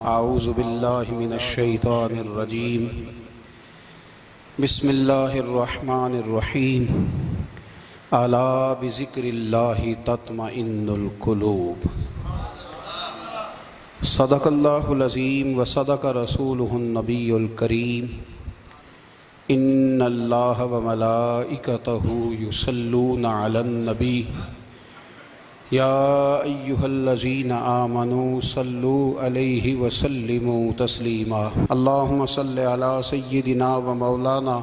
اعوذ باللہ من الشیطان الرجیم بسم اللہ الرحمن الرحیم الا بذکر اللہ تطمئن القلوب صدق اللہ العظیم وصدق رسولہ النبی الکریم ان اللہ وملائکتہ یصلون علی النبی یا ایہا الذین آمنوا صلوا علیہ وسلموا تسلیما اللہم صل علی سیدنا و مولانا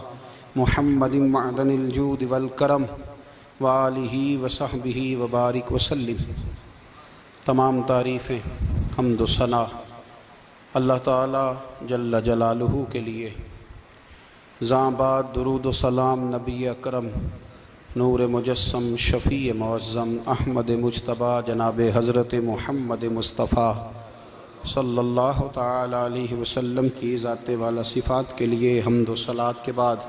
محمد معدن الجود والکرم وآلہ وصحبہ وبارک وسلم۔ تمام تعریفیں حمد و ثنا اللہ تعالی جل جلالہ کے لیے۔ زاں بعد درود و سلام نبی اکرم نور مجسم شفیع معظم احمد مجتبیٰ جناب حضرت محمد مصطفیٰ صلی اللہ تعالی علیہ وسلم کی ذات والا صفات کے لیے حمد و صلوات کے بعد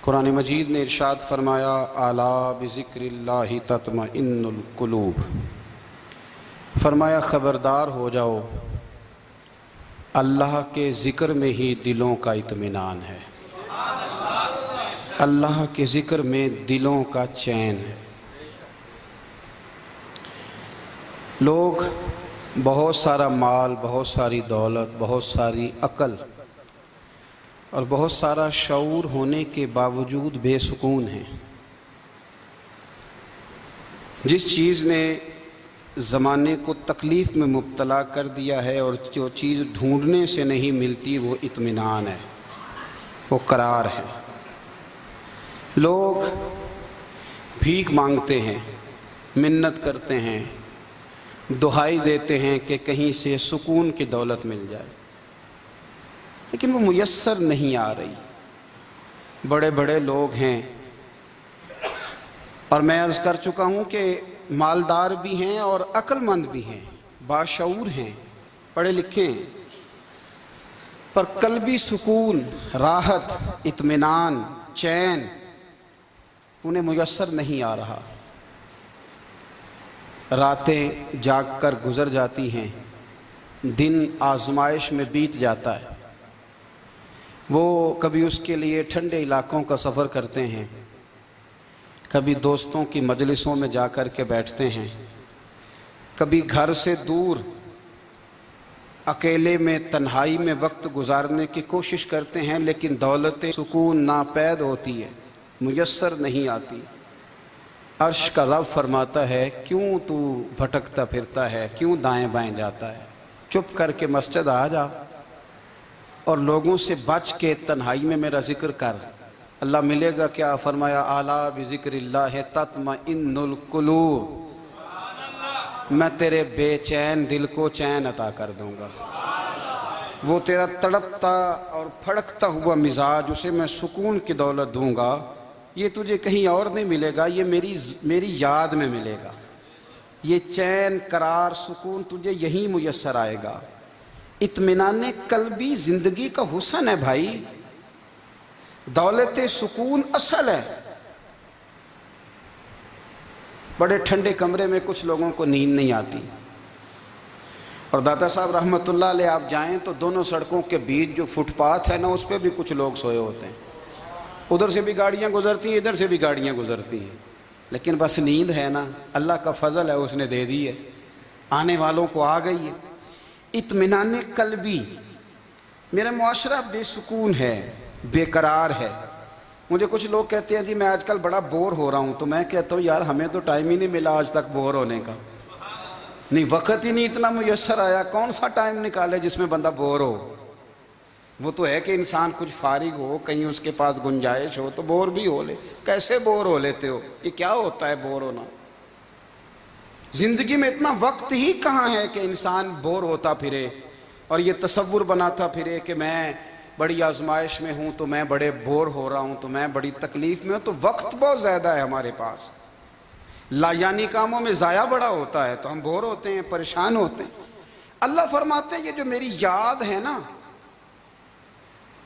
قرآن مجید نے ارشاد فرمایا الا بذکر اللہ تطمئن القلوب، فرمایا خبردار ہو جاؤ اللہ کے ذکر میں ہی دلوں کا اطمینان ہے، اللہ کے ذکر میں دلوں کا چین ہے۔ لوگ بہت سارا مال، بہت ساری دولت، بہت ساری عقل اور بہت سارا شعور ہونے کے باوجود بے سکون ہیں۔ جس چیز نے زمانے کو تکلیف میں مبتلا کر دیا ہے اور جو چیز ڈھونڈنے سے نہیں ملتی وہ اطمینان ہے، وہ قرار ہے۔ لوگ بھیک مانگتے ہیں، منت کرتے ہیں، دہائی دیتے ہیں کہ کہیں سے سکون کی دولت مل جائے، لیکن وہ میسر نہیں آ رہی۔ بڑے بڑے لوگ ہیں اور میں عرض کر چکا ہوں کہ مالدار بھی ہیں اور عقل مند بھی ہیں، باشعور ہیں، پڑھے لکھے ہیں، پر قلبی سکون، راحت، اطمینان، چین انہیں میسر نہیں آ رہا۔ راتیں جاگ کر گزر جاتی ہیں، دن آزمائش میں بیت جاتا ہے۔ وہ کبھی اس کے لیے ٹھنڈے علاقوں کا سفر کرتے ہیں، کبھی دوستوں کی مجلسوں میں جا کر کے بیٹھتے ہیں، کبھی گھر سے دور اکیلے میں تنہائی میں وقت گزارنے کی کوشش کرتے ہیں، لیکن دولت سکون ناپید ہوتی ہے، میسر نہیں آتی۔ عرش کا رب فرماتا ہے کیوں تو بھٹکتا پھرتا ہے، کیوں دائیں بائیں جاتا ہے، چپ کر کے مسجد آ جا اور لوگوں سے بچ کے تنہائی میں میرا ذکر کر۔ اللہ ملے گا کیا؟ فرمایا اعلیٰ بذکر اللہ تطمئن القلوب، میں تیرے بے چین دل کو چین عطا کر دوں گا۔ وہ تیرا تڑپتا اور پھڑکتا ہوا مزاج، اسے میں سکون کی دولت دوں گا۔ یہ تجھے کہیں اور نہیں ملے گا، یہ میری یاد میں ملے گا۔ یہ چین، قرار، سکون تجھے یہیں میسر آئے گا۔ اطمینان قلبی زندگی کا حسن ہے بھائی، دولت سکون اصل ہے۔ بڑے ٹھنڈے کمرے میں کچھ لوگوں کو نیند نہیں آتی، اور داتا صاحب رحمۃ اللہ علیہ آپ جائیں تو دونوں سڑکوں کے بیچ جو فٹ پاتھ ہے نا، اس پہ بھی کچھ لوگ سوئے ہوتے ہیں۔ ادھر سے بھی گاڑیاں گزرتی ہیں، ادھر سے بھی گاڑیاں گزرتی ہیں، لیکن بس نیند ہے نا، اللہ کا فضل ہے، اس نے دے دی ہے، آنے والوں کو آ گئی ہے۔ اطمینان قلبی۔ میرا معاشرہ بے سکون ہے، بے قرار ہے۔ مجھے کچھ لوگ کہتے ہیں جی میں آج کل بڑا بور ہو رہا ہوں، تو میں کہتا ہوں یار ہمیں تو ٹائم ہی نہیں ملا آج تک بور ہونے کا، نہیں وقت ہی نہیں اتنا میسر آیا۔ کون سا ٹائم نکالے جس میں بندہ بور ہو؟ وہ تو ہے کہ انسان کچھ فارغ ہو، کہیں اس کے پاس گنجائش ہو تو بور بھی ہو لے۔ کیسے بور ہو لیتے ہو؟ یہ کیا ہوتا ہے بور ہونا؟ زندگی میں اتنا وقت ہی کہاں ہے کہ انسان بور ہوتا پھرے اور یہ تصور بناتا پھرے کہ میں بڑی آزمائش میں ہوں تو میں بڑے بور ہو رہا ہوں، تو میں بڑی تکلیف میں ہوں۔ تو وقت بہت زیادہ ہے ہمارے پاس، لایانی کاموں میں ضائع بڑا ہوتا ہے، تو ہم بور ہوتے ہیں، پریشان ہوتے ہیں۔ اللہ فرماتے ہیں یہ جو میری یاد ہے نا،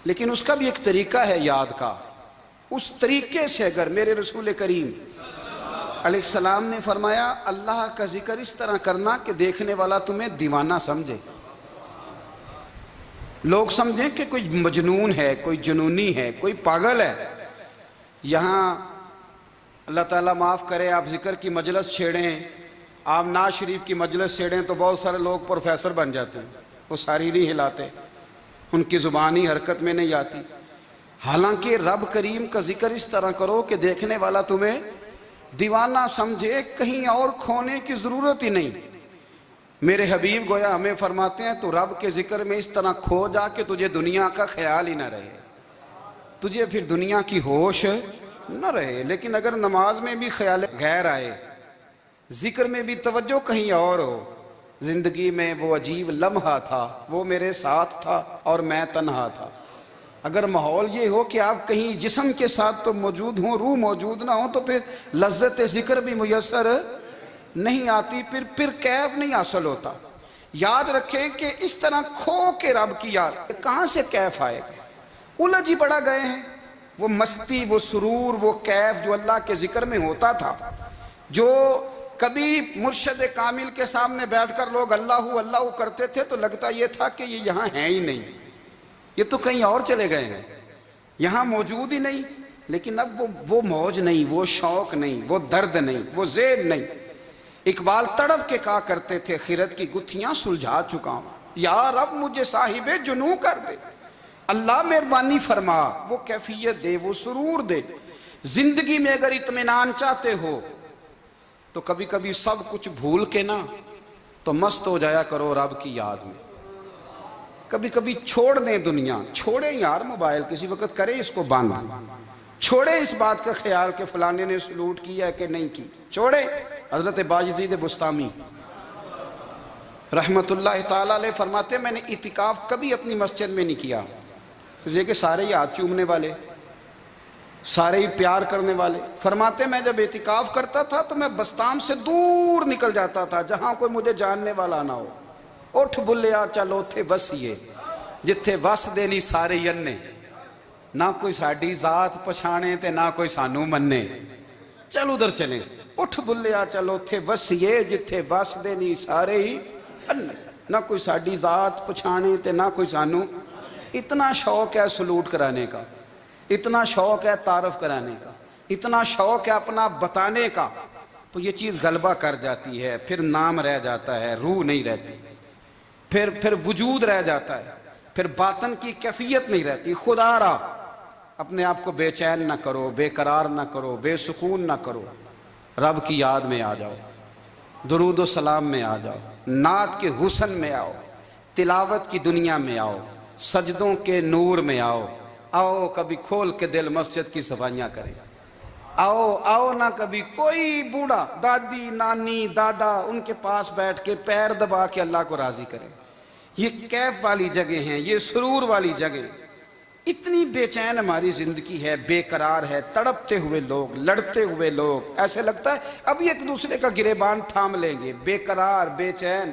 لیکن اس کا بھی ایک طریقہ ہے یاد کا، اس طریقے سے اگر میرے رسول کریم علیہ السلام نے فرمایا اللہ کا ذکر اس طرح کرنا کہ دیکھنے والا تمہیں دیوانہ سمجھے۔ لوگ سمجھیں کہ کوئی مجنون ہے، کوئی جنونی ہے، کوئی پاگل ہے۔ یہاں اللہ تعالیٰ معاف کرے، آپ ذکر کی مجلس چھیڑیں، آپ نعت شریف کی مجلس چھیڑیں تو بہت سارے لوگ پروفیسر بن جاتے ہیں، وہ ساری نہیں ہلاتے، ان کی زبان ہی حرکت میں نہیں آتی۔ حالانکہ رب کریم کا ذکر اس طرح کرو کہ دیکھنے والا تمہیں دیوانہ سمجھے، کہیں اور کھونے کی ضرورت ہی نہیں۔ میرے حبیب گویا ہمیں فرماتے ہیں تو رب کے ذکر میں اس طرح کھو جا کہ تجھے دنیا کا خیال ہی نہ رہے، تجھے پھر دنیا کی ہوش نہ رہے۔ لیکن اگر نماز میں بھی خیال غیر آئے، ذکر میں بھی توجہ کہیں اور ہو، زندگی میں وہ عجیب لمحہ تھا، وہ میرے ساتھ تھا اور میں تنہا تھا۔ اگر ماحول یہ ہو کہ آپ کہیں جسم کے ساتھ تو موجود ہوں، روح موجود نہ ہو، تو پھر لذت ذکر بھی میسر نہیں آتی، پھر کیف نہیں حاصل ہوتا۔ یاد رکھیں کہ اس طرح کھو کے رب کی یاد کہاں سے کیف آئے گا؟ الجھ ہی پڑا گئے ہیں۔ وہ مستی، وہ سرور، وہ کیف جو اللہ کے ذکر میں ہوتا تھا، جو کبھی مرشد کامل کے سامنے بیٹھ کر لوگ اللہ اللہ کرتے تھے تو لگتا یہ تھا کہ یہ یہاں ہیں ہی نہیں، یہ تو کہیں اور چلے گئے ہیں، یہاں موجود ہی نہیں۔ لیکن اب وہ موج نہیں، وہ شوق نہیں، وہ درد نہیں، وہ زیر نہیں۔ اقبال تڑپ کے کہا کرتے تھے، خیرت کی گتھیاں سلجھا چکا ہوں، یا رب مجھے صاحب جنوں کر دے، اللہ مہربانی فرما، وہ کیفیت دے، وہ سرور دے۔ زندگی میں اگر اطمینان چاہتے ہو تو کبھی کبھی سب کچھ بھول کے نا تو مست ہو جایا کرو رب کی یاد میں۔ کبھی کبھی چھوڑ دیں دنیا، چھوڑیں یار موبائل، کسی وقت کریں اس کو بند، چھوڑیں اس بات کا خیال کہ فلانے نے سلوٹ کیا ہے کہ نہیں کی، چھوڑیں۔ حضرت باجزید بستامی رحمت اللہ تعالیٰ علیہ فرماتے ہیں میں نے اعتکاف کبھی اپنی مسجد میں نہیں کیا، یہ کہ سارے ہی ہاتھ چومنے والے، سارے ہی پیار کرنے والے۔ فرماتے میں جب اعتکاف کرتا تھا تو میں بستام سے دور نکل جاتا تھا جہاں کوئی مجھے جاننے والا نہ ہو۔ اٹھ بلیا چل اوتھے وسیے جتھے وس دے نہیں سارے یننے، نہ کوئی ساڈی ذات پچھانے تے نہ کوئی سانو مننے، چل ادھر چلیں۔ اٹھ بلیا چل اوتھے وسیے جتھے وس دے نہیں سارے ہی اننے، نہ کوئی ساڈی ذات پچھانے تے نہ کوئی سانو۔ اتنا شوق ہے سلوٹ کرانے کا، اتنا شوق ہے تعارف کرانے کا، اتنا شوق ہے اپنا بتانے کا، تو یہ چیز غلبہ کر جاتی ہے، پھر نام رہ جاتا ہے، روح نہیں رہتی، پھر وجود رہ جاتا ہے، پھر باطن کی کیفیت نہیں رہتی۔ خدا را اپنے آپ کو بے چین نہ کرو، بے قرار نہ کرو، بے سکون نہ کرو، رب کی یاد میں آ جاؤ، درود و سلام میں آ جاؤ، نعت کے حسن میں آؤ، تلاوت کی دنیا میں آؤ، سجدوں کے نور میں آؤ، آؤ کبھی کھول کے دل مسجد کی صفائیاں کریں، آؤ نہ کبھی کوئی بوڑھا، دادی، نانی، دادا ان کے پاس بیٹھ کے پیر دبا کے اللہ کو راضی کریں۔ یہ کیف والی جگہ ہیں، یہ سرور والی جگہ۔ اتنی بے چین ہماری زندگی ہے، بے قرار ہے، تڑپتے ہوئے لوگ، لڑتے ہوئے لوگ، ایسے لگتا ہے ابھی ایک دوسرے کا گریبان تھام لیں گے، بے قرار، بے چین۔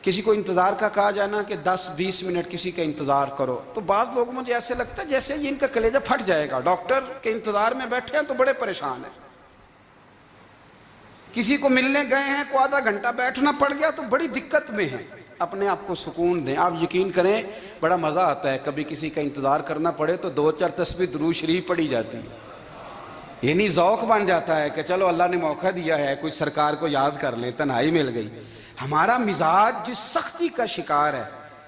کسی کو انتظار کا کہا جائے نا کہ 10-20 منٹ کسی کا انتظار کرو تو بعض لوگ مجھے ایسے لگتا ہے جیسے یہ ان کا کلیجہ پھٹ جائے گا، ڈاکٹر کے انتظار میں بیٹھے ہیں تو بڑے پریشان ہیں۔ کسی کو ملنے گئے ہیں کو آدھا گھنٹہ بیٹھنا پڑ گیا تو بڑی دقت میں ہیں۔ اپنے آپ کو سکون دیں۔ آپ یقین کریں بڑا مزہ آتا ہے، کبھی کسی کا انتظار کرنا پڑے تو 2-4 تسبیح درود شریف پڑھی جاتی ہے، یعنی ذوق بن جاتا ہے کہ چلو اللہ نے موقع دیا ہے، کوئی سرکار کو یاد کر لیں، تنہائی مل گئی۔ ہمارا مزاج جس سختی کا شکار ہے،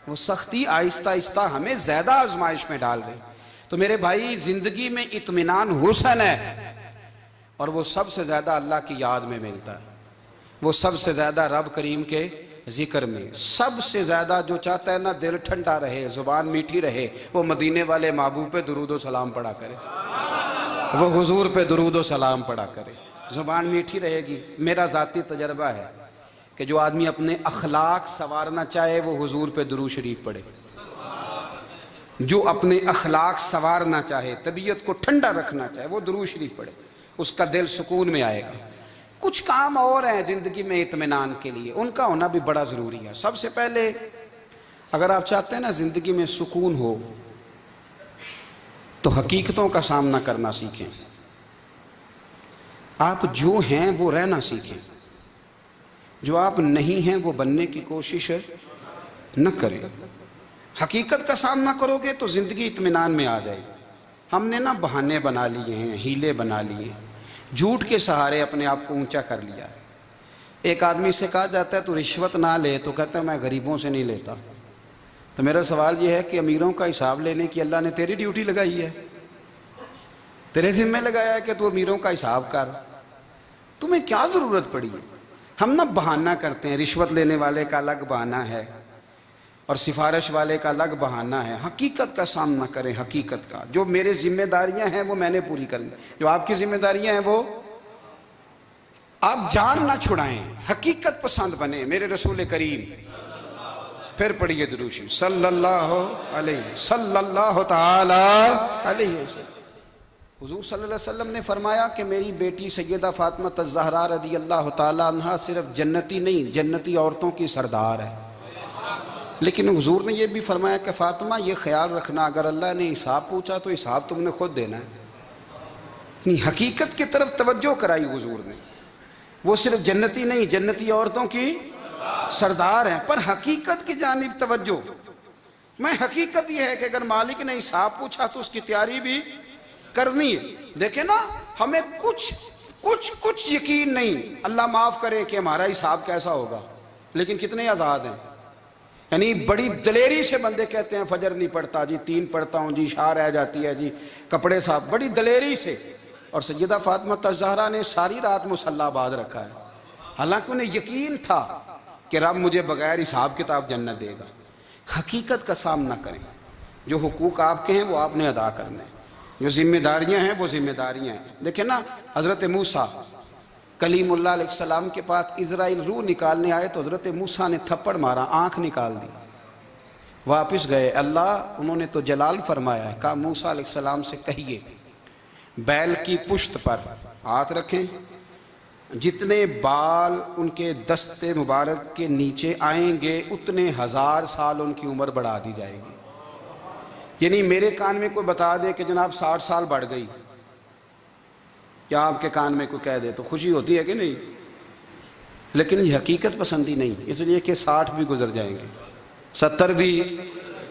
وہ سختی آہستہ آہستہ ہمیں زیادہ آزمائش میں ڈال گئی۔ تو میرے بھائی زندگی میں اطمینان حسن ہے، اور وہ سب سے زیادہ اللہ کی یاد میں ملتا ہے، وہ سب سے زیادہ رب کریم کے ذکر میں۔ سب سے زیادہ جو چاہتا ہے نا دل ٹھنڈا رہے، زبان میٹھی رہے، وہ مدینے والے محبوب پہ درود و سلام پڑھا کرے، وہ حضور پہ درود و سلام پڑھا کرے، زبان میٹھی رہے گی۔ میرا ذاتی تجربہ ہے کہ جو آدمی اپنے اخلاق سنوارنا چاہے وہ حضور پہ درود شریف پڑھے، جو اپنے اخلاق سنوارنا چاہے، طبیعت کو ٹھنڈا رکھنا چاہے، وہ درود شریف پڑھے، اس کا دل سکون میں آئے گا۔ کچھ کام اور ہیں زندگی میں اطمینان کے لیے، ان کا ہونا بھی بڑا ضروری ہے۔ سب سے پہلے اگر آپ چاہتے ہیں نا زندگی میں سکون ہو تو حقیقتوں کا سامنا کرنا سیکھیں، آپ جو ہیں وہ رہنا سیکھیں، جو آپ نہیں ہیں وہ بننے کی کوشش نہ کریں۔ حقیقت کا سامنا کرو گے تو زندگی اطمینان میں آ جائے گی۔ ہم نے نا بہانے بنا لیے ہیں، ہیلے بنا لیے، جھوٹ کے سہارے اپنے آپ کو اونچا کر لیا۔ ایک آدمی سے کہا جاتا ہے تو رشوت نہ لے، تو کہتا ہے میں غریبوں سے نہیں لیتا۔ تو میرا سوال یہ ہے کہ امیروں کا حساب لینے کی اللہ نے تیری ڈیوٹی لگائی ہے، تیرے ذمہ لگایا ہے کہ تو امیروں کا حساب کر، تمہیں کیا ضرورت پڑی ہے؟ ہم نا بہانہ کرتے ہیں، رشوت لینے والے کا الگ بہانہ ہے اور سفارش والے کا الگ بہانہ ہے۔ حقیقت کا سامنا کریں، حقیقت کا۔ جو میرے ذمہ داریاں ہیں وہ میں نے پوری کرنی، جو آپ کی ذمہ داریاں ہیں وہ آپ جان نہ چھڑائیں، حقیقت پسند بنیں۔ میرے رسول کریم، پھر پڑھیے درود شریف، صلی اللہ تعالی علیہ وسلم۔ حضور صلی اللہ علیہ وسلم نے فرمایا کہ میری بیٹی سیدہ فاطمہ الزہرا رضی اللہ تعالی عنہا صرف جنتی نہیں، جنتی عورتوں کی سردار ہے۔ لیکن حضور نے یہ بھی فرمایا کہ فاطمہ یہ خیال رکھنا، اگر اللہ نے حساب پوچھا تو حساب تم نے خود دینا ہے۔ حقیقت کی طرف توجہ کرائی حضور نے، وہ صرف جنتی نہیں، جنتی عورتوں کی سردار ہیں، پر حقیقت کی جانب توجہ۔ میں حقیقت یہ ہے کہ اگر مالک نے حساب پوچھا تو اس کی تیاری بھی کرنی ہے۔ دیکھیں نا، ہمیں کچھ یقین نہیں، اللہ معاف کرے کہ ہمارا حساب کیسا ہوگا، لیکن کتنے آزاد ہیں۔ یعنی بڑی دلیری سے بندے کہتے ہیں فجر نہیں پڑھتا جی، 3 پڑھتا ہوں جی، شاہ رہ جاتی ہے جی، کپڑے صاف، بڑی دلیری سے۔ اور سیدہ فاطمہ الزہرا نے ساری رات مصلی باندھ رکھا ہے، حالانکہ انہیں یقین تھا کہ رب مجھے بغیر حساب کتاب جنت دے گا۔ حقیقت کا سامنا کریں، جو حقوق آپ کے ہیں وہ آپ نے ادا کرنے ہیں، جو ذمہ داریاں ہیں وہ ذمہ داریاں ہیں۔ دیکھیں نا، حضرت موسیٰ کلیم اللہ علیہ السلام کے پاس اسرائیل روح نکالنے آئے تو حضرت موسیٰ نے تھپڑ مارا، آنکھ نکال دی، واپس گئے۔ اللہ انہوں نے تو جلال فرمایا ہے، کہا موسیٰ علیہ السلام سے کہیے بیل کی پشت پر ہاتھ رکھیں، جتنے بال ان کے دست مبارک کے نیچے آئیں گے اتنے 1000 سال ان کی عمر بڑھا دی جائے گی۔ یعنی میرے کان میں کوئی بتا دے کہ جناب 60 سال بڑھ گئی، یا آپ کے کان میں کوئی کہہ دے تو خوشی ہوتی ہے کہ نہیں؟ لیکن یہ حقیقت پسندی نہیں، اس لیے کہ 60 بھی گزر جائیں گے، 70 بھی،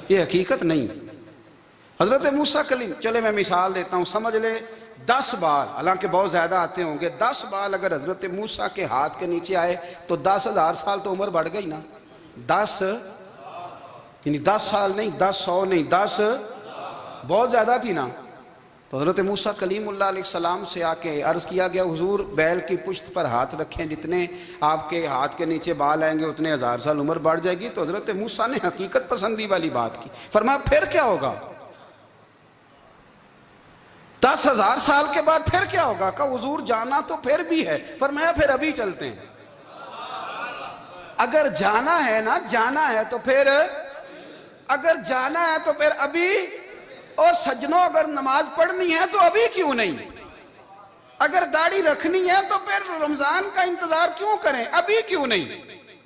یہ حقیقت نہیں۔ حضرت موسیٰ کلیم، چلے میں مثال دیتا ہوں، سمجھ لے 10 بال، حالانکہ بہت زیادہ آتے ہوں گے، 10 بال اگر حضرت موسیٰ کے ہاتھ کے نیچے آئے تو 10,000 سال تو عمر بڑھ گئی نا۔ 10 یعنی 10 سال نہیں، 10 100 نہیں، 10 بہت زیادہ تھی نا۔ تو حضرت موسیٰ کلیم اللہ علیہ السلام سے آ کے عرض کیا گیا، حضور بیل کی پشت پر ہاتھ رکھیں، جتنے آپ کے ہاتھ کے نیچے بال آئیں گے اتنے 1000 سال عمر بڑھ جائے گی۔ تو حضرت موسیٰ نے حقیقت پسندی والی بات کی، فرمایا پھر کیا ہوگا؟ 10,000 سال کے بعد پھر کیا ہوگا؟ کہا حضور جانا تو پھر بھی ہے، فرمایا پھر ابھی چلتے ہیں۔ اگر جانا ہے نا، جانا ہے تو پھر، اگر جانا ہے تو پھر ابھی۔ اور سجنوں، اگر نماز پڑھنی ہے تو ابھی کیوں نہیں؟ اگر داڑھی رکھنی ہے تو پھر رمضان کا انتظار کیوں کریں، ابھی کیوں نہیں؟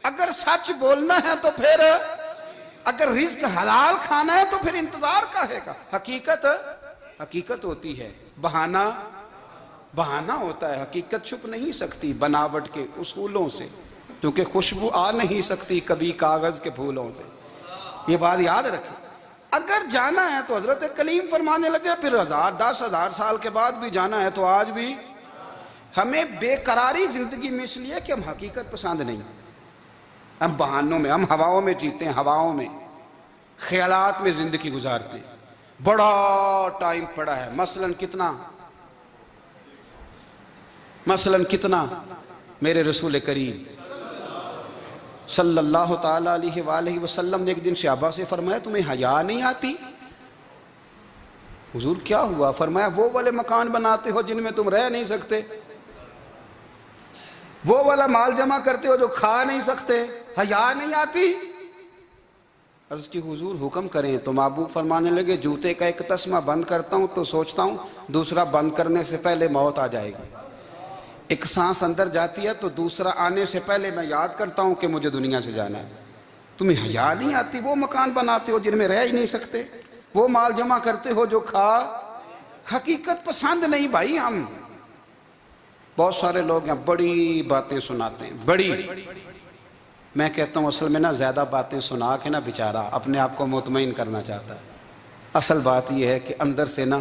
اگر سچ بولنا ہے تو پھر، اگر رزق حلال کھانا ہے تو پھر انتظار کا ہے گا۔ حقیقت ہوتی ہے، بہانہ ہوتا ہے، حقیقت چھپ نہیں سکتی بناوٹ کے اصولوں سے، کیونکہ خوشبو آ نہیں سکتی کبھی کاغذ کے پھولوں سے۔ یہ بات یاد رکھیں، اگر جانا ہے تو حضرت کلیم فرمانے لگے پھر 10,000 سال کے بعد بھی جانا ہے تو آج بھی۔ ہمیں بے قراری زندگی میں اس لیے کہ ہم حقیقت پسند نہیں، ہم بہانوں میں، ہم ہواؤں میں جیتے ہیں، ہواؤں میں، خیالات میں زندگی گزارتے ہیں۔ بڑا ٹائم پڑا ہے، مثلاً کتنا میرے رسول کریم صلی اللہ تعالیٰ علیہ وآلہ وسلم نے ایک دن صحابہ سے فرمایا تمہیں حیا نہیں آتی؟ حضور کیا ہوا؟ فرمایا وہ والے مکان بناتے ہو جن میں تم رہ نہیں سکتے، وہ والا مال جمع کرتے ہو جو کھا نہیں سکتے، حیا نہیں آتی؟ عرض کی حضور حکم کریں تو محبوب فرمانے لگے جوتے کا ایک تسمہ بند کرتا ہوں تو سوچتا ہوں دوسرا بند کرنے سے پہلے موت آ جائے گی، ایک سانس اندر جاتی ہے تو دوسرا آنے سے پہلے میں یاد کرتا ہوں کہ مجھے دنیا سے جانا ہے۔ تمہیں حیا نہیں آتی؟ وہ مکان بناتے ہو جن میں رہ ہی نہیں سکتے، وہ مال جمع کرتے ہو جو کھا۔ حقیقت پسند نہیں بھائی ہم۔ بہت سارے لوگ ہیں بڑی باتیں سناتے ہیں، بڑی میں کہتا ہوں اصل میں نا زیادہ باتیں سنا کے نا بیچارہ اپنے آپ کو مطمئن کرنا چاہتا ہے، اصل بات یہ ہے کہ اندر سے نا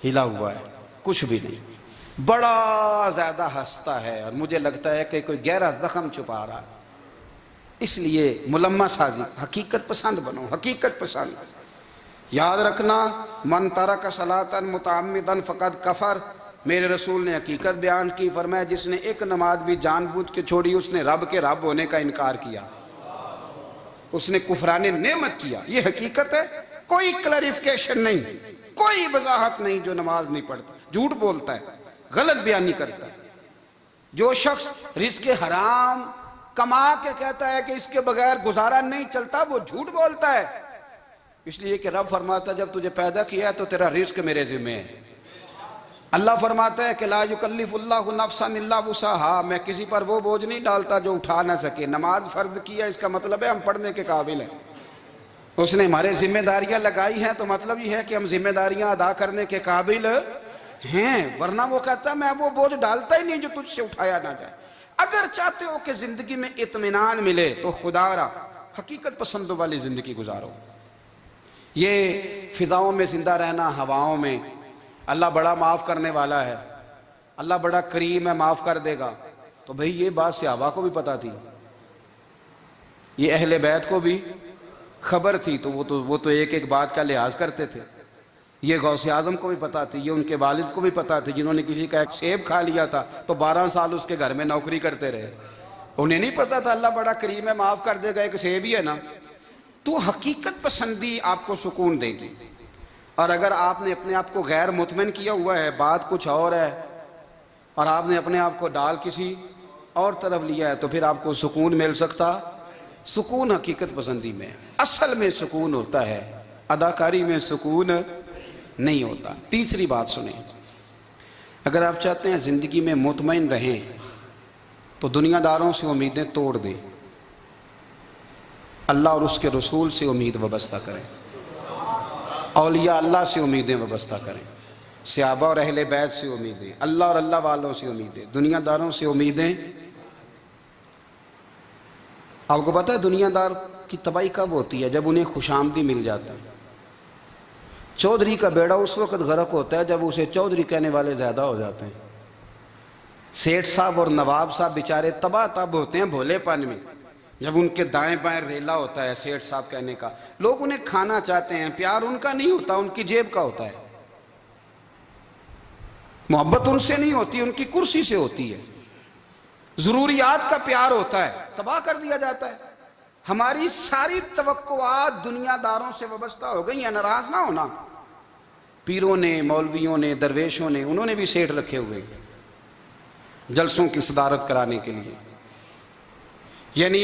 ہلا ہوا ہے، کچھ بھی نہیں، بڑا زیادہ ہنستا ہے اور مجھے لگتا ہے کہ کوئی گہرا زخم چھپا رہا ہے۔ اس لیے ملمہ سازی، حقیقت پسند بنو، حقیقت پسند۔ یاد رکھنا، من ترک صلاۃ متعمدا فقد کفر، میرے رسول نے حقیقت بیان کی، فرمایا جس نے ایک نماز بھی جان بوجھ کے چھوڑی اس نے رب کے رب ہونے کا انکار کیا، اس نے کفران نعمت کیا۔ یہ حقیقت ہے، کوئی کلیریفیکیشن نہیں، کوئی وضاحت نہیں۔ جو نماز نہیں پڑھتا، جھوٹ بولتا ہے، غلط بیانی کرتا ہے۔ جو شخص رزق حرام کما کے کہتا ہے کہ اس کے بغیر گزارا نہیں چلتا، وہ جھوٹ بولتا ہے۔ اس لیے کہ رب فرماتا ہے جب تجھے پیدا کیا ہے تو تیرا رزق میرے ذمہ ہے۔ اللہ فرماتا ہے کہ لا یکلف اللہ نفسا الا وسعہا، میں کسی پر وہ بوجھ نہیں ڈالتا جو اٹھا نہ سکے۔ نماز فرض کیا، اس کا مطلب ہے ہم پڑھنے کے قابل ہیں، اس نے ہمارے ذمہ داریاں لگائی ہیں تو مطلب یہ ہے کہ ہم ذمہ داریاں ادا کرنے کے قابل ہیں، ورنہ وہ کہتا ہے میں وہ بوجھ ڈالتا ہی نہیں جو تجھ سے اٹھایا نہ جائے۔ اگر چاہتے ہو کہ زندگی میں اطمینان ملے تو خدا را حقیقت پسندوں والی زندگی گزارو۔ یہ فضاؤں میں زندہ رہنا، ہواؤں میں، اللہ بڑا معاف کرنے والا ہے، اللہ بڑا کریم ہے، معاف کر دے گا، تو بھئی یہ بات صحابہ کو بھی پتا تھی، یہ اہل بیت کو بھی خبر تھی، تو وہ تو ایک ایک بات کا لحاظ کرتے تھے۔ یہ غوث اعظم کو بھی پتا تھی، یہ ان کے والد کو بھی پتا تھی، جنہوں نے کسی کا ایک سیب کھا لیا تھا تو 12 سال اس کے گھر میں نوکری کرتے رہے، انہیں نہیں پتا تھا اللہ بڑا کریم ہے، معاف کر دے گا، ایک سیب ہی ہے نا۔ تو حقیقت پسندی آپ کو سکون دے گی، اور اگر آپ نے اپنے آپ کو غیر مطمئن کیا ہوا ہے، بات کچھ اور ہے، اور آپ نے اپنے آپ کو ڈال کسی اور طرف لیا ہے، تو پھر آپ کو سکون مل سکتا؟ سکون حقیقت پسندی میں، اصل میں سکون ہوتا ہے، اداکاری میں سکون نہیں ہوتا۔ تیسری بات سنیں، اگر آپ چاہتے ہیں زندگی میں مطمئن رہیں تو دنیا داروں سے امیدیں توڑ دیں، اللہ اور اس کے رسول سے امید وابستہ کریں، اولیاء اللہ سے امیدیں وابستہ کریں، صحابہ اور اہل بیت سے امیدیں، اللہ اور اللہ والوں سے امیدیں، دنیا داروں سے امیدیں۔ آپ کو پتہ ہے دنیا دار کی تباہی کب ہوتی ہے؟ جب انہیں خوش آمدی مل جاتا ہے۔ چودھری کا بیڑا اس وقت غرق ہوتا ہے جب اسے چودھری کہنے والے زیادہ ہو جاتے ہیں۔ سیٹھ صاحب اور نواب صاحب بیچارے تباہ تب ہوتے ہیں بھولے پن میں، جب ان کے دائیں بائیں ریلا ہوتا ہے سیٹھ صاحب کہنے کا، لوگ انہیں کھانا چاہتے ہیں، پیار ان کا نہیں ہوتا، ان کی جیب کا ہوتا ہے، محبت ان سے نہیں ہوتی، ان کی کرسی سے ہوتی ہے، ضروریات کا پیار ہوتا ہے، تباہ کر دیا جاتا ہے۔ ہماری ساری توقعات دنیا داروں سے وابستہ ہو گئی ہیں، ناراض نہ ہونا۔ پیروں نے، مولویوں نے، درویشوں نے، انہوں نے بھی سیٹھ رکھے ہوئے جلسوں کی صدارت کرانے کے لیے، یعنی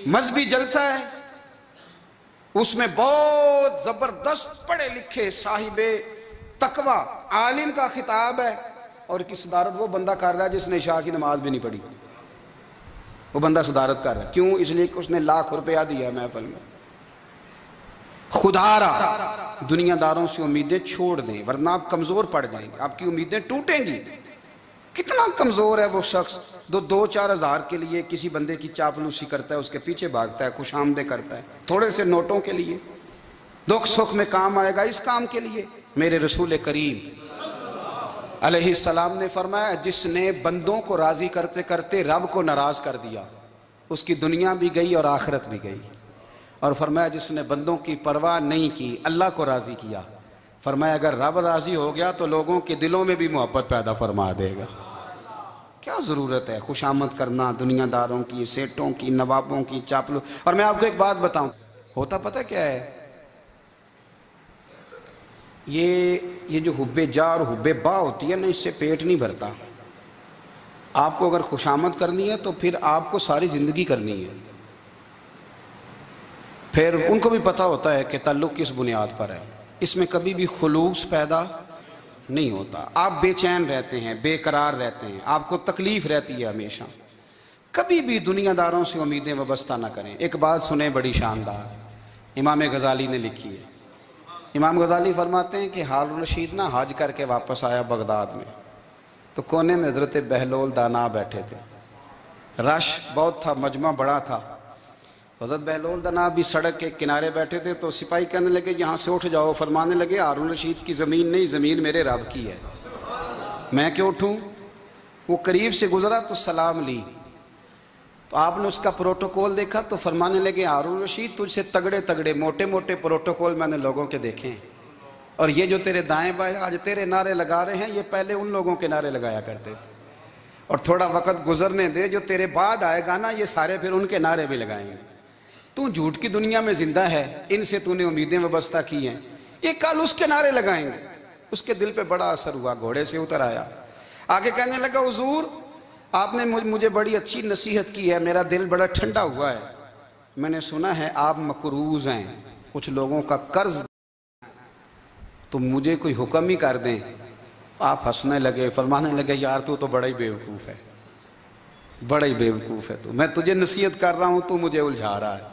مذہبی جلسہ ہے، اس میں بہت زبردست پڑھے لکھے صاحب تقوی عالم کا خطاب ہے، اور کی صدارت وہ بندہ کر رہا ہے جس نے عشاء کی نماز بھی نہیں پڑھی، وہ بندہ صدارت کر رہا ہے۔ کیوں؟ اس لیے کہ اس نے لاکھ روپیہ دیا محفل میں۔ خدا را دنیا داروں سے امیدیں چھوڑ دیں، ورنہ آپ کمزور پڑ جائیں گے، آپ کی امیدیں ٹوٹیں گی۔ کتنا کمزور ہے وہ شخص دو چار ہزار کے لیے کسی بندے کی چاپلوسی کرتا ہے، اس کے پیچھے بھاگتا ہے، خوش آمدیں کرتا ہے، تھوڑے سے نوٹوں کے لیے، دکھ سکھ میں کام آئے گا اس کام کے لیے۔ میرے رسول کریم علیہ السلام نے فرمایا جس نے بندوں کو راضی کرتے کرتے رب کو ناراض کر دیا، اس کی دنیا بھی گئی اور آخرت بھی گئی، اور فرمایا جس نے بندوں کی پرواہ نہیں کی، اللہ کو راضی کیا، فرمایا اگر رب راضی ہو گیا تو لوگوں کے دلوں میں بھی محبت پیدا فرما دے گا۔ کیا ضرورت ہے خوشامد کرنا دنیا داروں کی، سیٹوں کی، نوابوں کی، چاپلو۔ اور میں آپ کو ایک بات بتاؤں، ہوتا پتہ کیا ہے؟ یہ جو حب جا اور حب با ہوتی ہے نا، اس سے پیٹ نہیں بھرتا۔ آپ کو اگر خوشامد کرنی ہے تو پھر آپ کو ساری زندگی کرنی ہے۔ پھر ان کو بھی پتہ ہوتا ہے کہ تعلق کس بنیاد پر ہے، اس میں کبھی بھی خلوص پیدا نہیں ہوتا۔ آپ بے چین رہتے ہیں، بے قرار رہتے ہیں، آپ کو تکلیف رہتی ہے ہمیشہ۔ کبھی بھی دنیا داروں سے امیدیں وابستہ نہ کریں۔ ایک بات سنیں بڑی شاندار، امام غزالی نے لکھی ہے۔ امام غزالی فرماتے ہیں کہ ہارون الرشید نا حج کر کے واپس آیا بغداد میں، تو کونے میں حضرت بہلول دانا بیٹھے تھے، رش بہت تھا، مجمع بڑا تھا، حضرت بہلول دنا بھی سڑک کے کنارے بیٹھے تھے تو سپاہی کہنے لگے یہاں سے اٹھ جاؤ، فرمانے لگے ہارون رشید کی زمین نہیں، زمین میرے رب کی ہے، میں کیوں اٹھوں؟ وہ قریب سے گزرا تو سلام لی، تو آپ نے اس کا پروٹوکول دیکھا تو فرمانے لگے ہارون رشید تجھ سے تگڑے تگڑے موٹے موٹے پروٹوکول میں نے لوگوں کے دیکھے ہیں، اور یہ جو تیرے دائیں بائیں آج تیرے نعرے لگا رہے ہیں یہ پہلے ان لوگوں کے نعرے لگایا کرتے تھے، اور تھوڑا وقت گزرنے دے، جو تیرے بعد آئے گا نا یہ سارے پھر ان کے نعرے بھی لگائیں گے۔ تو جھوٹ کی دنیا میں زندہ ہے، ان سے تو نے امیدیں وابستہ کی ہیں، یہ کل اس کے نعرے لگائیں گے۔ اس کے دل پہ بڑا اثر ہوا، گھوڑے سے اتر آیا، آگے کہنے لگا حضور آپ نے مجھے بڑی اچھی نصیحت کی ہے، میرا دل بڑا ٹھنڈا ہوا ہے، میں نے سنا ہے آپ مقروض ہیں، کچھ لوگوں کا قرض، تو مجھے کوئی حکم ہی کر دیں۔ آپ ہنسنے لگے، فرمانے لگے یار تو بڑا ہی بیوقوف ہے، بڑا ہی بیوقوف ہے، تو میں تجھے نصیحت کر رہا ہوں تو مجھے الجھا رہا ہے،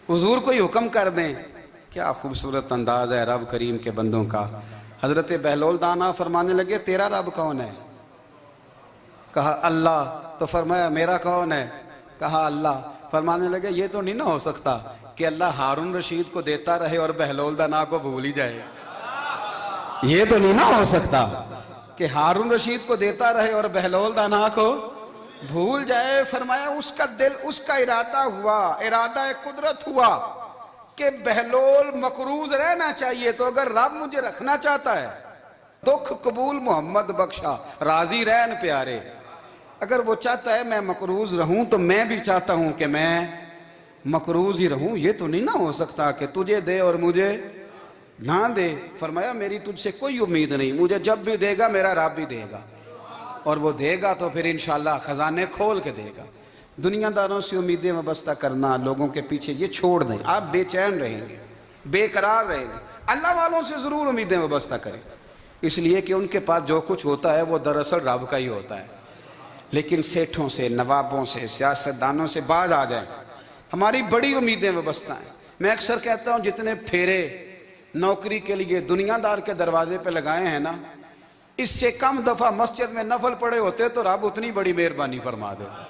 حضور کوئی حکم کر دیں۔ کیا خوبصورت انداز ہے رب کریم کے بندوں کا۔ حضرت بہلول دانا فرمانے لگے تیرا رب کون ہے؟ کہا اللہ، تو فرمایا میرا کون ہے؟ کہا اللہ۔ فرمانے لگے یہ تو نہیں نہ ہو سکتا کہ اللہ ہارون رشید کو دیتا رہے اور بہلول دانا کو بھول ہی جائے، یہ تو نہیں نہ ہو سکتا کہ ہارون رشید کو دیتا رہے اور بہلول دانا کو بھول جائے۔ فرمایا اس کا دل، اس کا ارادہ ہوا، ارادہ قدرت ہوا کہ بہلول مقروض رہنا چاہیے، تو اگر رب مجھے رکھنا چاہتا ہے، دکھ قبول محمد بخشا راضی رہن پیارے، اگر وہ چاہتا ہے میں مقروض رہوں تو میں بھی چاہتا ہوں کہ میں مقروض ہی رہوں، یہ تو نہیں نہ ہو سکتا کہ تجھے دے اور مجھے نہ دے۔ فرمایا میری تجھ سے کوئی امید نہیں، مجھے جب بھی دے گا میرا رب بھی دے گا، اور وہ دے گا تو پھر انشاءاللہ خزانے کھول کے دے گا۔ دنیا داروں سے امیدیں وابستہ کرنا، لوگوں کے پیچھے، یہ چھوڑ دیں، آپ بے چین رہیں گے، بے قرار رہیں گے۔ اللہ والوں سے ضرور امیدیں وابستہ کریں، اس لیے کہ ان کے پاس جو کچھ ہوتا ہے وہ دراصل رب کا ہی ہوتا ہے، لیکن سیٹھوں سے، نوابوں سے، سیاستدانوں سے باز آ جائیں، ہماری بڑی امیدیں وابستہ ہیں۔ میں اکثر کہتا ہوں جتنے پھیرے نوکری کے لیے دنیا دار کے دروازے پہ لگائے ہیں نا، اس سے کم دفعہ مسجد میں نفل پڑے ہوتے تو رب اتنی بڑی مہربانی فرما دیتا۔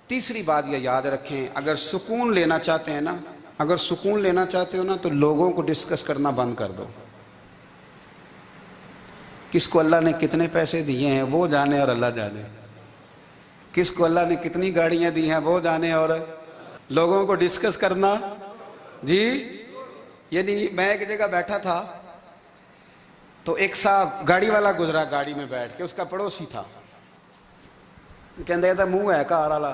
تیسری بات یہ یاد رکھیں، اگر سکون لینا چاہتے ہیں نا، اگر سکون لینا چاہتے ہو نا تو لوگوں کو ڈسکس کرنا بند کر دو۔ کس کو اللہ نے کتنے پیسے دیے ہیں وہ جانے اور اللہ جانے، کس کو اللہ نے کتنی گاڑیاں دی ہیں وہ جانے، اور لوگوں کو ڈسکس کرنا جی۔ یعنی میں ایک جگہ بیٹھا تھا تو ایک صاحب گاڑی والا گزرا، گاڑی میں بیٹھ کے، اس کا پڑوسی تھا، کہندے تھا منہ ہے کار والا،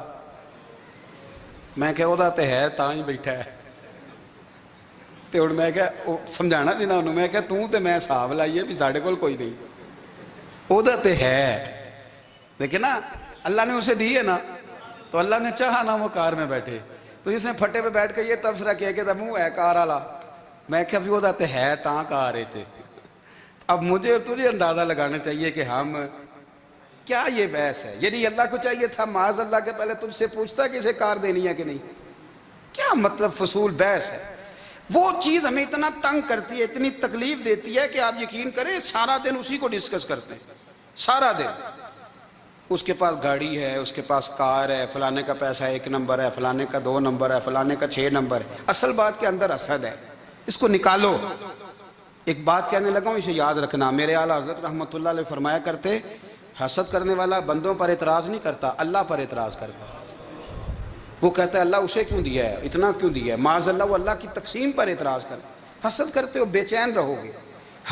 میں کہ وہ تے ہے تاں ہی بیٹھا ہے، تو ہن میں کہ سمجھانا سی نا انہوں، میں کہ توں تے میں حساب لائیے بھی ساڈے کول کوئی نہیں، وہ تے ہے، لیکن نا اللہ نے اسے دی ہے نا، تو اللہ نے چاہا نا وہ کار میں بیٹھے، تو جس نے پھٹے پہ بیٹھ کے یہ تبصرہ کیا کہ منہ ہے کار والا، میں کہ وہ تے ہے تاں کار ہے۔ اب مجھے اور تجھے اندازہ لگانا چاہیے کہ ہم کیا یہ بحث ہے، یعنی اللہ کو چاہیے تھا معاذ اللہ کے پہلے تجھ سے پوچھتا کہ اسے کار دینی ہے کہ نہیں، کیا مطلب فضول بحث ہے۔ وہ چیز ہمیں اتنا تنگ کرتی ہے، اتنی تکلیف دیتی ہے کہ آپ یقین کریں سارا دن اسی کو ڈسکس کرتے ہیں، سارا دن اس کے پاس گاڑی ہے، اس کے پاس کار ہے، فلانے کا پیسہ 1 نمبر ہے، فلانے کا 2 نمبر ہے، فلانے کا 6 نمبر ہے، اصل بات کے اندر حسد ہے، اس کو نکالو۔ ایک بات کہنے لگا ہوں، اسے یاد رکھنا، میرے اعلیٰ حضرت رحمۃ اللہ علیہ فرمایا کرتے، حسد کرنے والا بندوں پر اعتراض نہیں کرتا، اللہ پر اعتراض کرتا۔ وہ کہتا ہے اللہ اسے کیوں دیا ہے، اتنا کیوں دیا ہے، معاذ اللہ وہ اللہ کی تقسیم پر اعتراض کرتا۔ حسد کرتے ہو بے چین رہو گے،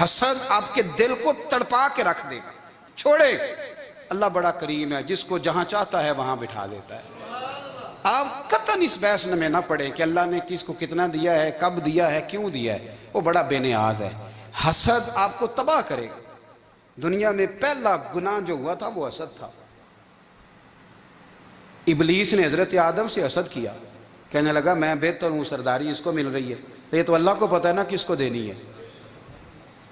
حسد آپ کے دل کو تڑپا کے رکھ دے گا، چھوڑے۔ اللہ بڑا کریم ہے، جس کو جہاں چاہتا ہے وہاں بٹھا دیتا ہے۔ آپ قطعاً اس بحث میں نہ پڑیں کہ اللہ نے کس کو کتنا دیا ہے، کب دیا ہے، کیوں دیا ہے، وہ بڑا بے نیاز ہے۔ حسد آپ کو تباہ کرے گا۔ دنیا میں پہلا گناہ جو ہوا تھا وہ حسد تھا۔ ابلیس نے حضرت آدم سے حسد کیا، کہنے لگا میں بہتر ہوں، سرداری اس کو مل رہی ہے، یہ تو اللہ کو پتہ ہے نا کس کو دینی ہے۔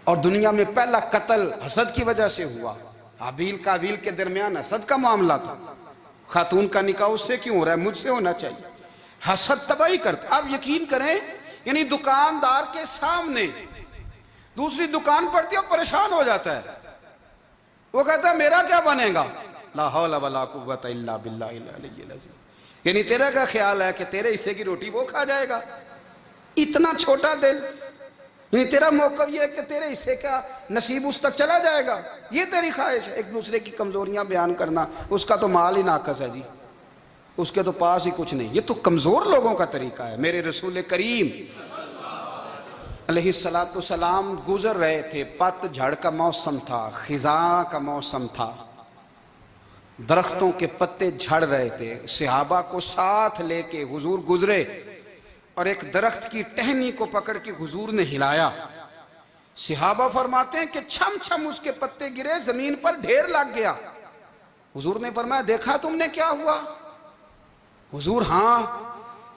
اور دنیا میں پہلا قتل حسد کی وجہ سے ہوا، حابیل قابیل کے درمیان حسد کا معاملہ تھا، خاتون کا نکاح اس سے کیوں ہو رہا ہے، مجھ سے ہونا چاہیے۔ حسد تباہی کرتا۔ اب یقین کریں، یعنی دکاندار کے سامنے دوسری دکان پڑتی ہے اور پریشان ہو جاتا ہے، وہ کہتا ہے میرا کیا بنے گا، لا حول ولا قوت الا باللہ العلی العظیم۔ یعنی تیرا کیا خیال ہے کہ تیرے حصے کی روٹی وہ کھا جائے گا؟ اتنا چھوٹا دل، یعنی تیرا موقف یہ ہے کہ تیرے حصے کا نصیب اس تک چلا جائے گا، یہ تیری خواہش ہے؟ ایک دوسرے کی کمزوریاں بیان کرنا، اس کا تو مال ہی ناقص ہے جی، اس کے تو پاس ہی کچھ نہیں، یہ تو کمزور لوگوں کا طریقہ ہے۔ میرے رسول کریم علیہ السلام گزر رہے تھے، پت جھڑ کا موسم تھا، خزاں کا موسم تھا، درختوں کے پتے جھڑ رہے تھے، صحابہ کو ساتھ لے کے حضور گزرے اور ایک درخت کی ٹہنی کو پکڑ کے حضور نے ہلایا۔ صحابہ فرماتے ہیں کہ چھم چھم اس کے پتے گرے، زمین پر ڈھیر لگ گیا۔ حضور نے فرمایا دیکھا تم نے کیا ہوا؟ حضور ہاں۔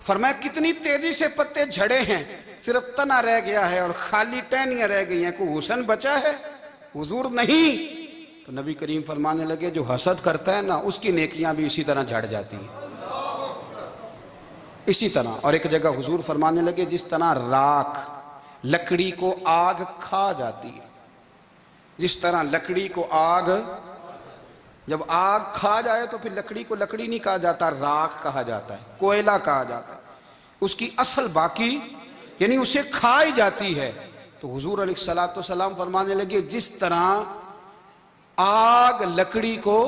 فرمایا کتنی تیزی سے پتے جھڑے ہیں، صرف تنا رہ گیا ہے اور خالی ٹہنیاں رہ گئی ہیں، کوئی حسن بچا ہے؟ حضور نہیں۔ تو نبی کریم فرمانے لگے جو حسد کرتا ہے نا، اس کی نیکیاں بھی اسی طرح جھڑ جاتی ہیں، اسی طرح۔ اور ایک جگہ حضور فرمانے لگے جس طرح راکھ لکڑی کو آگ کھا جاتی ہے، جس طرح لکڑی کو آگ، جب آگ کھا جائے تو پھر لکڑی کو لکڑی نہیں کہا جاتا، راکھ کہا جاتا ہے، کوئلہ کہا جاتا ہے، اس کی اصل باقی یعنی اسے کھائی جاتی ہے۔ تو حضور علیہ السلام فرمانے لگے جس طرح آگ لکڑی کو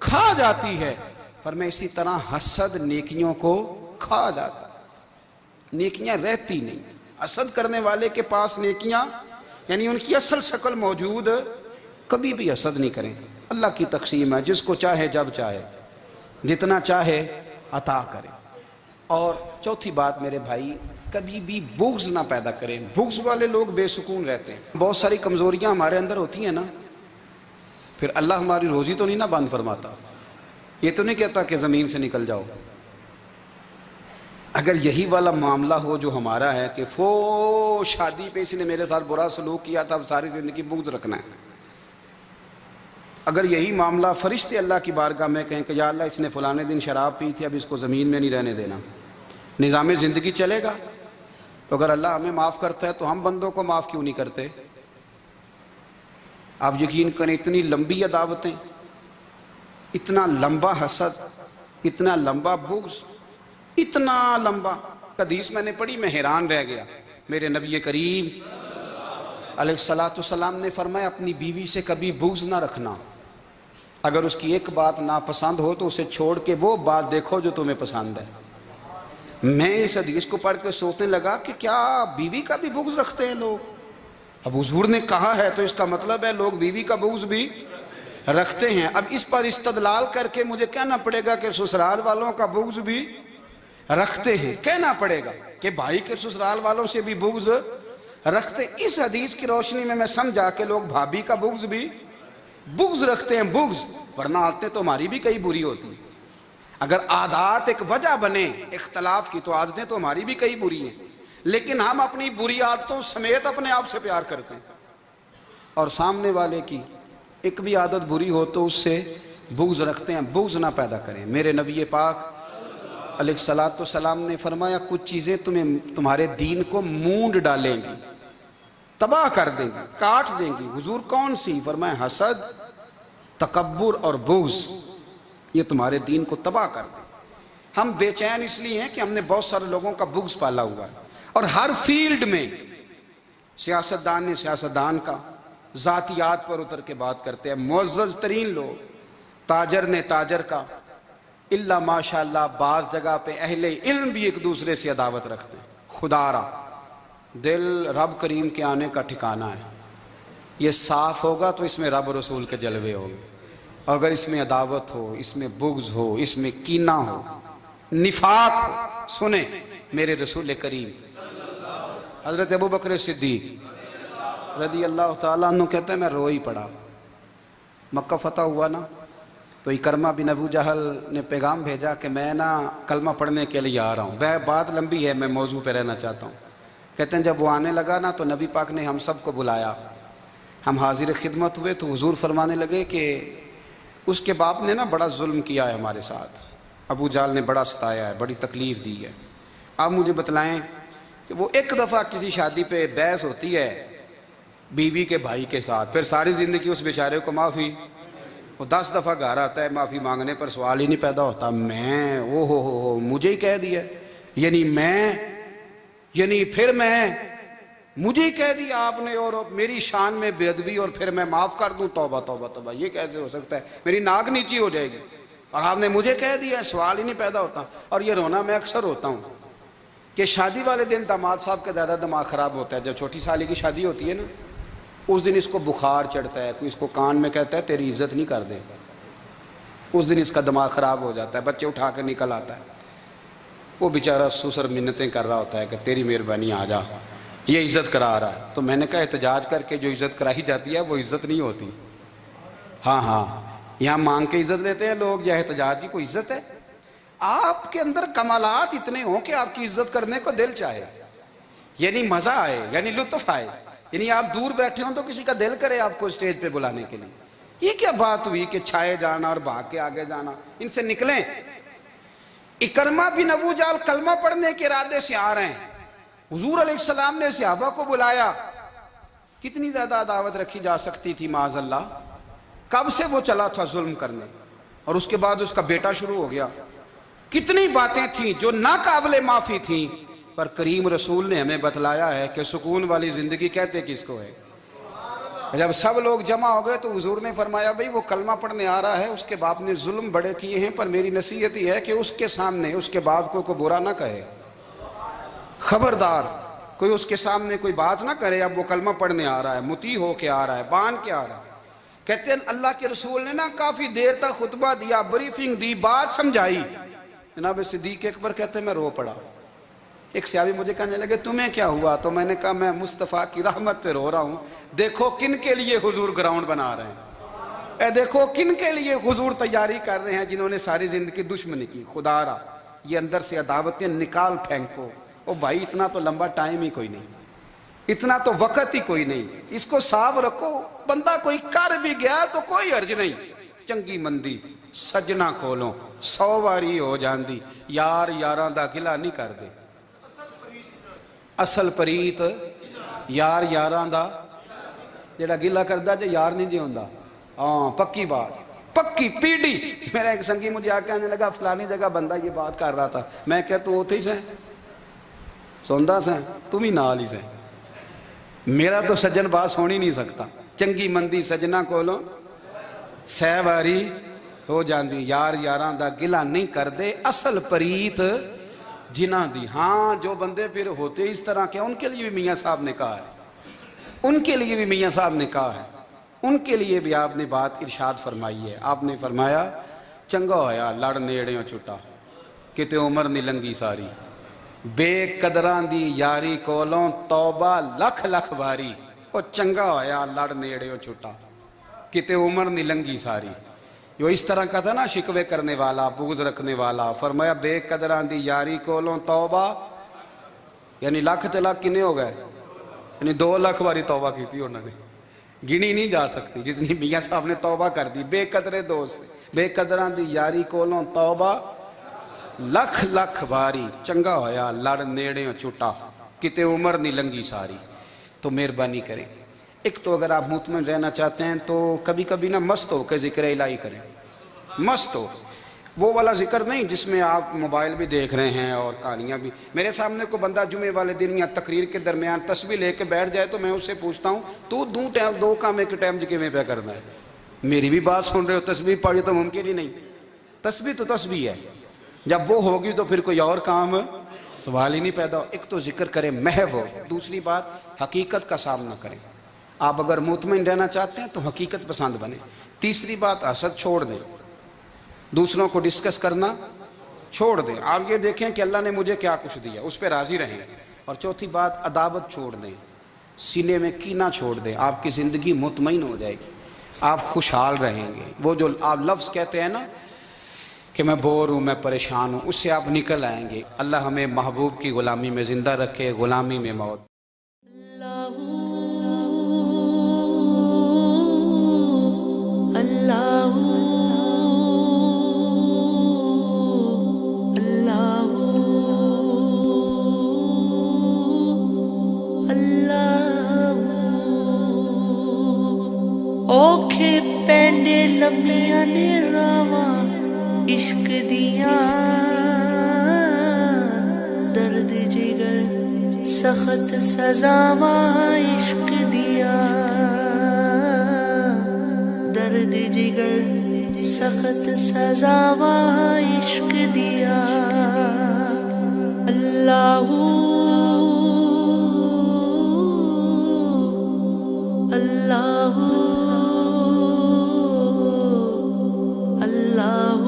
کھا جاتی ہے، فرمایا اسی طرح حسد نیکیوں کو کھا جاتا ہے، نیکیاں رہتی نہیں۔ حسد کرنے والے کے پاس نیکیاں یعنی ان کی اصل شکل موجود، کبھی بھی حسد نہیں کریں۔ اللہ کی تقسیم ہے، جس کو چاہے جب چاہے جتنا چاہے عطا کرے۔ اور چوتھی بات میرے بھائی، کبھی بھی بغض نہ پیدا کریں، بغض والے لوگ بے سکون رہتے ہیں۔ بہت ساری کمزوریاں ہمارے اندر ہوتی ہیں نا، پھر اللہ ہماری روزی تو نہیں نہ بند فرماتا، یہ تو نہیں کہتا کہ زمین سے نکل جاؤ۔ اگر یہی والا معاملہ ہو جو ہمارا ہے کہ شادی پہ اس نے میرے ساتھ برا سلوک کیا تھا، اب ساری زندگی بغض رکھنا ہے، اگر یہی معاملہ فرشتے اللہ کی بارگاہ میں کہیں کہ یا اللہ اس نے فلانے دن شراب پی تھی، اب اس کو زمین میں نہیں رہنے دینا، نظام زندگی چلے گا؟ تو اگر اللہ ہمیں معاف کرتا ہے تو ہم بندوں کو معاف کیوں نہیں کرتے؟ آپ یقین کریں اتنی لمبی عداوتیں، اتنا لمبا حسد، اتنا لمبا بغض، اتنا لمبا۔ حدیث میں نے پڑھی، میں حیران رہ گیا۔ میرے نبی کریم علیہ السلام نے فرمایا اپنی بیوی سے کبھی بغض نہ رکھنا، اگر اس کی ایک بات ناپسند ہو تو اسے چھوڑ کے وہ بات دیکھو جو تمہیں پسند ہے۔ میں اس حدیث کو پڑھ کے سوچنے لگا کہ کیا بیوی کا بھی بغض رکھتے ہیں لوگ؟ اب حضور نے کہا ہے تو اس کا مطلب ہے لوگ بیوی کا بغض بھی رکھتے ہیں۔ اب اس پر استدلال کر کے مجھے کہنا پڑے گا کہ سسرال والوں کا بغض بھی رکھتے ہیں، کہنا پڑے گا کہ بھائی کے سسرال والوں سے بھی بغض رکھتے۔ اس حدیث کی روشنی میں سمجھا کہ لوگ بھابھی کا بغض بھی رکھتے ہیں، بغض، ورنہ عادتیں تو ہماری بھی کئی بری ہوتی ہیں۔ اگر عادات ایک وجہ بنے اختلاف کی تو عادتیں تو ہماری بھی کئی بری ہیں، لیکن ہم اپنی بری عادتوں سمیت اپنے آپ سے پیار کرتے ہیں، اور سامنے والے کی ایک بھی عادت بری ہو تو اس سے بغض رکھتے ہیں۔ بغض نہ پیدا کریں۔ میرے نبی پاک علیہ السلام نے فرمایا کچھ چیزیں تمہارے دین کو مونڈ ڈالیں گی، تباہ کر دیں گی، کاٹ دیں گی۔ حضور کون سی؟ فرمایا حسد، تکبر اور بغض، یہ تمہارے دین کو تباہ کر دیں۔ ہم بے چین اس لیے ہیں کہ ہم نے بہت سارے لوگوں کا بغض پالا ہوا ہے، اور ہر فیلڈ میں سیاستدان نے سیاستدان کا، ذاتیات پر اتر کے بات کرتے ہیں، معزز ترین لوگ، تاجر نے تاجر کا، اللہ ماشاءاللہ بعض جگہ پہ اہل علم بھی ایک دوسرے سے عداوت رکھتے ہیں۔ خدا را دل رب کریم کے آنے کا ٹھکانہ ہے، یہ صاف ہوگا تو اس میں رب رسول کے جلوے ہوگے، اور اگر اس میں عداوت ہو، اس میں بغض ہو، اس میں کینہ ہو، نفاق ہو، سنیں میرے رسول کریم حضرت ابوبکر صدیق رضی اللہ تعالیٰ عنہ کہتے ہیں میں رو ہی پڑا۔ مکہ فتح ہوا نا، تو اکرمہ بن ابو جہل نے پیغام بھیجا کہ میں نا کلمہ پڑھنے کے لیے آ رہا ہوں۔ بات لمبی ہے، میں موضوع پہ رہنا چاہتا ہوں۔ کہتے ہیں جب وہ آنے لگا نا تو نبی پاک نے ہم سب کو بلایا، ہم حاضر خدمت ہوئے تو حضور فرمانے لگے کہ اس کے باپ نے نا بڑا ظلم کیا ہے ہمارے ساتھ، ابو جہل نے بڑا ستایا ہے، بڑی تکلیف دی ہے۔ آپ مجھے بتلائیں کہ وہ ایک دفعہ کسی شادی پہ بحث ہوتی ہے بیوی کے بھائی کے ساتھ، پھر ساری زندگی اس بیچارے کو معافی وہ 10 دفعہ گھر آتا ہے معافی مانگنے پر سوال ہی نہیں پیدا ہوتا، میں او ہو مجھے ہی کہہ دیا، یعنی پھر میں مجھے ہی کہہ دیا آپ نے، اور میری شان میں بے ادبی، اور پھر میں معاف کر دوں؟ توبہ توبہ توبہ، یہ کیسے ہو سکتا ہے؟ میری ناک نیچی ہو جائے گی، اور آپ نے مجھے کہہ دیا، سوال ہی نہیں پیدا ہوتا۔ اور یہ رونا میں اکثر ہوتا ہوں کہ شادی والے دن داماد صاحب کا زیادہ دماغ خراب ہوتا ہے۔ جب چھوٹی سالی کی شادی ہوتی ہے نا، اس دن اس کو بخار چڑھتا ہے، کوئی اس کو کان میں کہتا ہے تیری عزت نہیں کر دے، اس دن اس کا دماغ خراب ہو جاتا ہے، بچے اٹھا کے نکل آتا ہے، وہ بیچارہ سسر منتیں کر رہا ہوتا ہے کہ تیری مہربانی آ جا، یہ عزت کرا رہا ہے۔ تو میں نے کہا احتجاج کر کے جو عزت کرائی جاتی ہے وہ عزت نہیں ہوتی۔ ہاں یہاں مانگ کے عزت لیتے ہیں لوگ، یا احتجاج کی کوئی عزت ہے؟ آپ کے اندر کمالات اتنے ہوں کہ آپ کی عزت کرنے کو دل چاہے، یعنی مزہ آئے، یعنی لطف آئے، یعنی آپ دور بیٹھے ہوں تو کسی کا دل کرے آپ کو اسٹیج پہ بلانے کے لیے۔ یہ کیا بات ہوئی کہ چھائے جانا اور بھاگ کے آگے جانا؟ ان سے نکلیں۔ اکرمہ بن ابو جہل کلمہ پڑھنے کے ارادے سے آ رہے ہیں، حضور علیہ السلام نے صحابہ کو بلایا۔ کتنی زیادہ عداوت رکھی جا سکتی تھی معاذ اللہ؟ کب سے وہ چلا تھا ظلم کرنے، اور اس کے بعد اس کا بیٹا شروع ہو گیا۔ کتنی باتیں تھیں جو ناقابل معافی تھیں، پر کریم رسول نے ہمیں بتلایا ہے کہ سکون والی زندگی کہتے کس کو ہے۔ جب سب لوگ جمع ہو گئے تو حضور نے فرمایا بھئی وہ کلمہ پڑھنے آ رہا ہے، اس کے باپ نے ظلم بڑے کیے ہیں، پر میری نصیحت یہ ہے کہ اس کے سامنے اس کے باپ کو برا نہ کہے، خبردار کوئی اس کے سامنے کوئی بات نہ کرے۔ اب وہ کلمہ پڑھنے آ رہا ہے، مطیع ہو کے آ رہا ہے، بان کے آ رہا ہے۔ کہتے ہیں اللہ کے رسول نے نا کافی دیر تک خطبہ دیا، بریفنگ دی، بات سمجھائی۔ جناب صدیق اکبر کہتے ہیں میں رو پڑا۔ ایک صحابی مجھے کہنے لگے تمہیں کیا ہوا؟ تو میں نے کہا میں مصطفیٰ کی رحمت پہ رو رہا ہوں، دیکھو کن کے لیے حضور گراؤنڈ بنا رہے ہیں، دیکھو کن کے لیے حضور تیاری کر رہے ہیں، جنہوں نے ساری زندگی دشمنی کی۔ خدا را یہ اندر سے عداوتیں نکال پھینکو۔ او بھائی اتنا تو لمبا ٹائم ہی کوئی نہیں، اتنا تو وقت ہی کوئی نہیں، اس کو صاف رکھو۔ بندہ کوئی کر بھی گیا تو کوئی حرج نہیں، چنگی مندی سجنا کولوں 100 واری ہو جاندی، یار یاراں دا گلہ نہیں کر دے۔ اصل پریت یار یاراں دا جڑا گلہ کردا جے یار نہیں جے ہوندا۔ ہاں پکی بات، پکی پیڑی۔ میرا ایک سنگی مجھے آ کے آنے لگا فلانی جگہ بندہ یہ بات کر رہا تھا، میں کہ تو اوتھے ہی سے سوندا سے تم ہی نال ہی سے، میرا تو سجن بات سن ہی نہیں سکتا۔ چنگی مندی سجنا کولوں 100 واری ہو جاندی، یار یاراں دا گلہ نہیں کر دے، اصل پریت جنہ دی۔ ہاں جو بندے پھر ہوتے اس طرح کے، ان کے لیے بھی میاں صاحب نے کہا ہے، ان کے لیے بھی میاں صاحب نے کہا ہے، ان کے لیے بھی آپ نے بات ارشاد فرمائی ہے۔ آپ نے فرمایا چنگا ہویا لڑ نیڑیوں چھٹا، کتے عمر نہیں لنگی ساری، بے قدران دی یاری کولوں توبہ لکھ لکھ باری۔ او چنگا ہویا لڑ نیڑیوں چھٹا، کتے عمر نہیں لنگی ساری۔ جو اس طرح کا تھا نا شکوے کرنے والا، بغض رکھنے والا، فرمایا بے قدران دی یاری کولوں توبہ، یعنی لاکھ تے لاکھ کنے ہو گئے، یعنی 2 لاکھ باری توبہ کی تھی انہوں نے، گنی نہیں جا سکتی جتنی میاں صاحب نے توبہ کر دی۔ بے قدرے دوست، بے قدران دی یاری کولوں توبہ لکھ لکھ باری، چنگا ہویا لڑ نیڑیوں چھٹا، کتے عمر نہیں لنگی ساری۔ تو مہربانی کریں، ایک تو اگر آپ مطمئن رہنا چاہتے ہیں تو کبھی کبھی نا مست ہو کے ذکر الہی کریں، مست ہو، وہ والا ذکر نہیں جس میں آپ موبائل بھی دیکھ رہے ہیں اور کہانیاں بھی۔ میرے سامنے کو بندہ جمعے والے دن یا تقریر کے درمیان تسبیح لے کے بیٹھ جائے تو میں اس سے پوچھتا ہوں تو دو کام ایک ٹائم جکے پہ کرنا ہے؟ میری بھی بات سن رہے ہو، تسبیح پڑھی تو ممکن ہی نہیں۔ تسبیح تو تسبیح ہے، جب وہ ہوگی تو پھر کوئی اور کام سوال ہی نہیں پیدا ہو۔ ایک تو ذکر کریں محو ہو، دوسری بات حقیقت کا سامنا کریں۔ آپ اگر مطمئن رہنا چاہتے ہیں تو حقیقت پسند بنیں۔ تیسری بات حسد چھوڑ دیں، دوسروں کو ڈسکس کرنا چھوڑ دیں، آپ یہ دیکھیں کہ اللہ نے مجھے کیا کچھ دیا، اس پہ راضی رہیں۔ اور چوتھی بات عداوت چھوڑ دیں، سینے میں کینہ چھوڑ دیں، آپ کی زندگی مطمئن ہو جائے گی، آپ خوشحال رہیں گے۔ وہ جو آپ لفظ کہتے ہیں نا کہ میں بور ہوں، میں پریشان ہوں، اس سے آپ نکل آئیں گے۔ اللہ ہمیں محبوب کی غلامی میں زندہ رکھے، غلامی میں موت۔ اللہ اللہ اللہ اوکھے پین کہندے لمیاں نے راواں عشق دیاں درد جگر سخت سزاواں عشق دیاں درد جگر سخت سزاواں عشق دیاں اللہ اللہ اللہ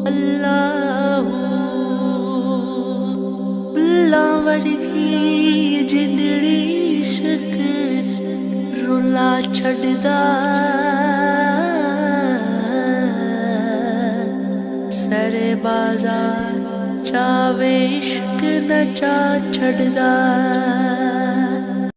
اللہ بلا ورگی جندڑی عشق رولا چھڑدا سر بازار چاوے عشق نہ چا چھڑدا